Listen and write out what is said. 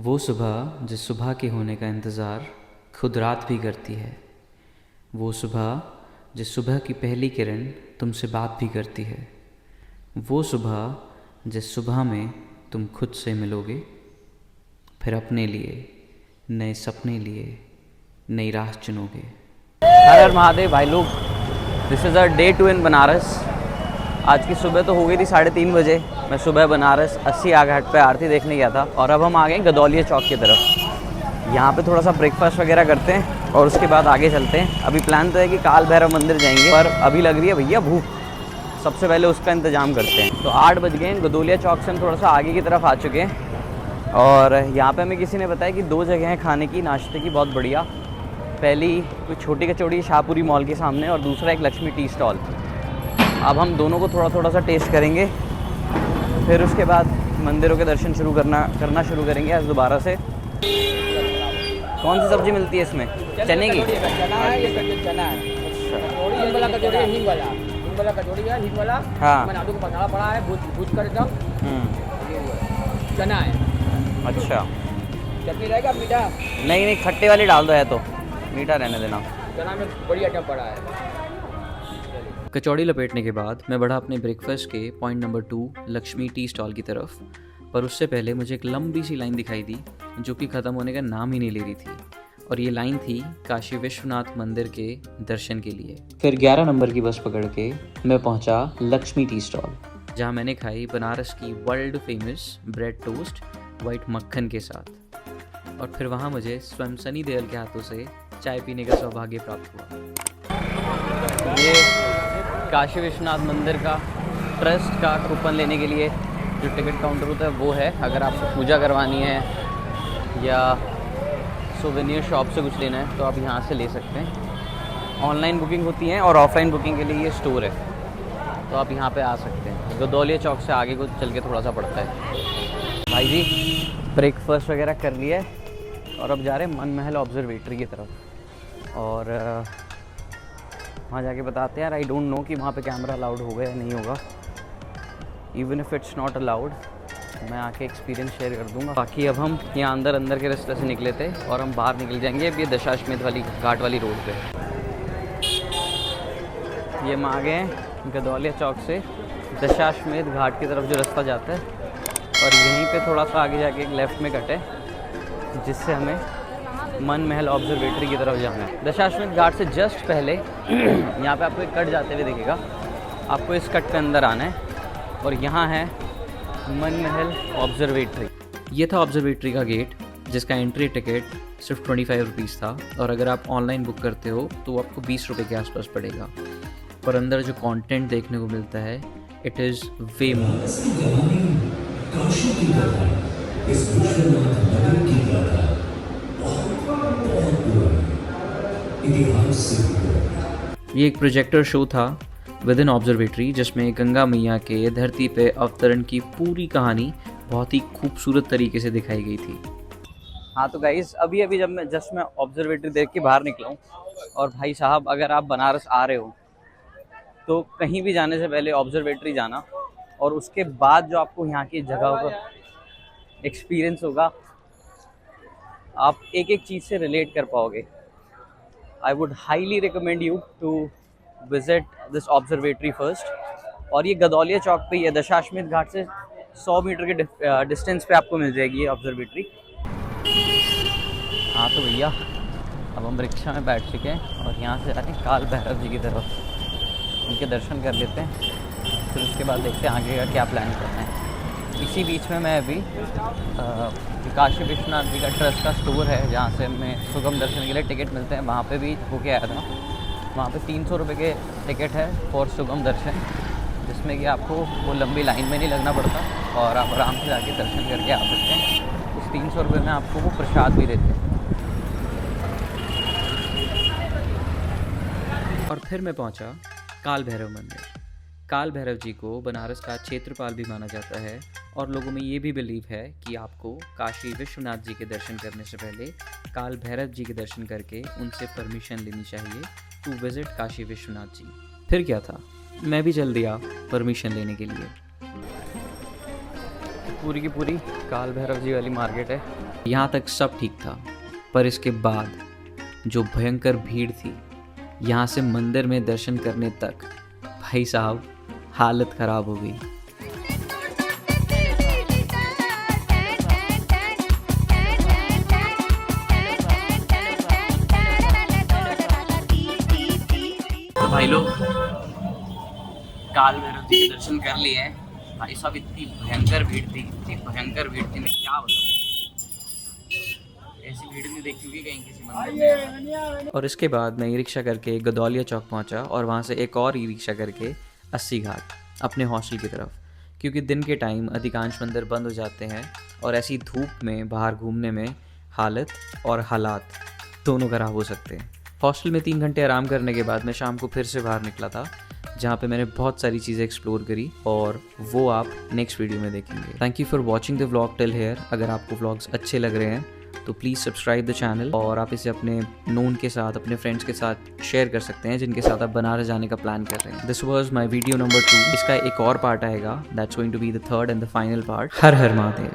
वो सुबह जिस सुबह के होने का इंतज़ार खुद रात भी करती है। वो सुबह जिस सुबह की पहली किरण तुमसे बात भी करती है। वो सुबह जिस सुबह में तुम खुद से मिलोगे, फिर अपने लिए नए सपने लिए नई राह चुनोगे। हर हर महादेव भाई लोग, दिस इज़ अ डे 2 इन बनारस। आज की सुबह तो हो गई थी 3:30 बजे। मैं सुबह बनारस 80 आ घाट पर आरती देखने गया था और अब हम आ गए गदौलिया चौक की तरफ। यहाँ पे थोड़ा सा ब्रेकफास्ट वगैरह करते हैं और उसके बाद आगे चलते हैं। अभी प्लान तो है कि काल भैरव मंदिर जाएंगे, पर अभी लग रही है भैया भूख। सबसे पहले उसका इंतज़ाम करते हैं। तो 8 बज गए। गदौलिया चौक से हम थोड़ा सा आगे की तरफ आ चुके हैं और यहाँ पे हमें किसी ने बताया कि 2 जगह हैं खाने की, नाश्ते की बहुत बढ़िया। पहली कोई छोटी कचौड़ी शाहपुरी मॉल के सामने और दूसरा एक लक्ष्मी टी स्टॉल। अब हम दोनों को थोड़ा सा टेस्ट करेंगे, फिर उसके बाद मंदिरों के दर्शन करना शुरू करेंगे आज दोबारा से। कौन सी सब्ज़ी मिलती है इसमें? चने की? चना है। हिंग वाला कचौड़ी है, हिंग वाला कचौड़ी है, हिंग वाला। हाँ। मैंने आलू का मसाला पड़ा है, भूज कर एकदम। चना है। अच्छा। चटनी रहेगा मीठा? नहीं, खट्टे वाली डाल दो, है तो मीठा रहने देना। चना में बड़ी आइटम पड़ा है। कचौड़ी लपेटने के बाद मैं बढ़ा अपने ब्रेकफास्ट के point number 2 Lakshmi tea stall की तरफ। पर उससे पहले मुझे एक लंबी सी लाइन दिखाई दी जो कि ख़त्म होने का नाम ही नहीं ले रही थी, और ये लाइन थी काशी विश्वनाथ मंदिर के दर्शन के लिए। फिर 11 नंबर की बस पकड़ के मैं पहुंचा लक्ष्मी टी स्टॉल, जहां मैंने खाई बनारस की world famous bread toast white मक्खन के साथ। और फिर वहां मुझे स्वयं सनी देओल के हाथों से चाय पीने का सौभाग्य प्राप्त हुआ। ये काशी विश्वनाथ मंदिर का ट्रस्ट का कूपन लेने के लिए जो टिकट काउंटर होता है वो है। अगर आपको पूजा करवानी है या सोवेनियर शॉप से कुछ लेना है तो आप यहाँ से ले सकते हैं। ऑनलाइन बुकिंग होती है और ऑफलाइन बुकिंग के लिए ये स्टोर है, तो आप यहाँ पे आ सकते हैं। गदौलिया चौक से आगे को चल के थोड़ा सा पड़ता है। भाई जी ब्रेकफास्ट वगैरह कर लिया है और अब जा रहे हैं मन महल ऑब्जर्वेटरी की तरफ, और वहाँ जाके बताते हैं। यार आई डोंट नो कि वहाँ पे कैमरा अलाउड होगा या नहीं होगा। Even if it's not allowed, मैं आके एक्सपीरियंस शेयर कर दूंगा। बाकी अब हम यहाँ अंदर के रास्ते से निकले थे और हम बाहर निकल जाएंगे अब ये दशाश्वमेध वाली घाट वाली रोड पे। ये हम आ गए हैं गदौलिया चौक से दशाश्वमेध घाट की तरफ जो रास्ता जाता है, और यहीं पे थोड़ा सा आगे जाके एक लेफ़्ट में कट है जिससे हमें मन महल ऑब्जर्वेटरी की तरफ जाना है। दशाश्वमेध घाट से जस्ट पहले यहाँ पे आपको एक कट जाते हुए दिखेगा। आपको इस कट पे अंदर आना है और यहाँ है मन महल ऑब्जर्वेटरी। ये था ऑब्जर्वेटरी का गेट, जिसका एंट्री टिकट सिर्फ 25 रुपीज़ था, और अगर आप ऑनलाइन बुक करते हो तो वो आपको 20 रुपये के आसपास पड़ेगा। पर अंदर जो कंटेंट देखने को मिलता है, इट इज़ वे मोर। ये एक प्रोजेक्टर शो था विद इन ऑब्जर्वेटरी, जिसमें गंगा मैया के धरती पे अवतरण की पूरी कहानी बहुत ही खूबसूरत तरीके से दिखाई गई थी। हाँ तो गाइस अभी जब मैं ऑब्जर्वेटरी देख के बाहर निकला हूँ, और भाई साहब अगर आप बनारस आ रहे हो तो कहीं भी जाने से पहले ऑब्जर्वेटरी जाना, और उसके बाद जो आपको यहाँ की जगह का एक्सपीरियंस होगा, आप एक एक चीज़ से रिलेट कर पाओगे। I would highly recommend you to visit this observatory first. और ये गदौलिया चौक पे ही है, दशाश्वमेध घाट से 100 मीटर के डिस्टेंस पे आपको मिल जाएगी ये ऑब्जर्वेटरी। हाँ तो भैया अब हम रिक्शा में बैठ चुके हैं और यहाँ से जा रहे हैं काल भैरव जी की तरफ। उनके दर्शन कर लेते हैं, फिर उसके बाद देखते हैं आगे का क्या प्लान करना है। इसी बीच में मैं अभी काशी विश्वनाथ जी का ट्रस्ट का स्टोर है जहाँ से हमें सुगम दर्शन के लिए टिकट मिलते हैं, वहाँ पे भी होके आया था। वहाँ पे 300 रुपये के टिकट है फॉर सुगम दर्शन, जिसमें कि आपको वो लंबी लाइन में नहीं लगना पड़ता और आप आराम से जाके दर्शन करके आ सकते हैं। उस 300 रुपये में आपको वो प्रसाद भी देते हैं। और फिर मैं पहुंचा काल भैरव मंदिर। काल भैरव जी को बनारस का क्षेत्रपाल भी माना जाता है, और लोगों में ये भी बिलीव है कि आपको काशी विश्वनाथ जी के दर्शन करने से पहले काल भैरव जी के दर्शन करके उनसे परमिशन लेनी चाहिए टू विजिट काशी विश्वनाथ जी। फिर क्या था, मैं भी चल दिया परमिशन लेने के लिए। पूरी की पूरी काल भैरव जी वाली मार्केट है यहाँ तक सब ठीक था, पर इसके बाद जो भयंकर भीड़ थी, यहाँ से मंदिर में दर्शन करने तक, भाई साहब हालत ख़राब हो गई। तो भाई लोग काल भैरव जी के दर्शन कर लिए हैं। भाई साहब इतनी भयंकर भीड़ थी, मैं क्या बताऊँ, ऐसी भीड़ नहीं देखी होगी कहीं किसी मंदिर में। और इसके बाद मैं ई रिक्शा करके गदौलिया चौक पहुंचा और वहां से एक और ई रिक्शा करके 80 घाट अपने हॉस्टल की तरफ, क्योंकि दिन के टाइम अधिकांश मंदिर बंद हो जाते हैं और ऐसी धूप में बाहर घूमने में हालत और हालात दोनों खराब हो सकते हैं। हॉस्टल में 3 घंटे आराम करने के बाद मैं शाम को फिर से बाहर निकला था, जहाँ पे मैंने बहुत सारी चीज़ें एक्सप्लोर करी और वो आप नेक्स्ट वीडियो में देखेंगे। Thank you for watching the vlog till here. अगर आपको व्लॉग्स अच्छे लग रहे हैं तो प्लीज़ सब्सक्राइब द चैनल और आप इसे अपने नोन के साथ, अपने फ्रेंड्स के साथ शेयर कर सकते हैं जिनके साथ आप बनारस जाने का प्लान कर रहे हैं। This was my video number 2। इसका एक और पार्ट आएगा, that's going to be the third and the final part. हर हर महादेव।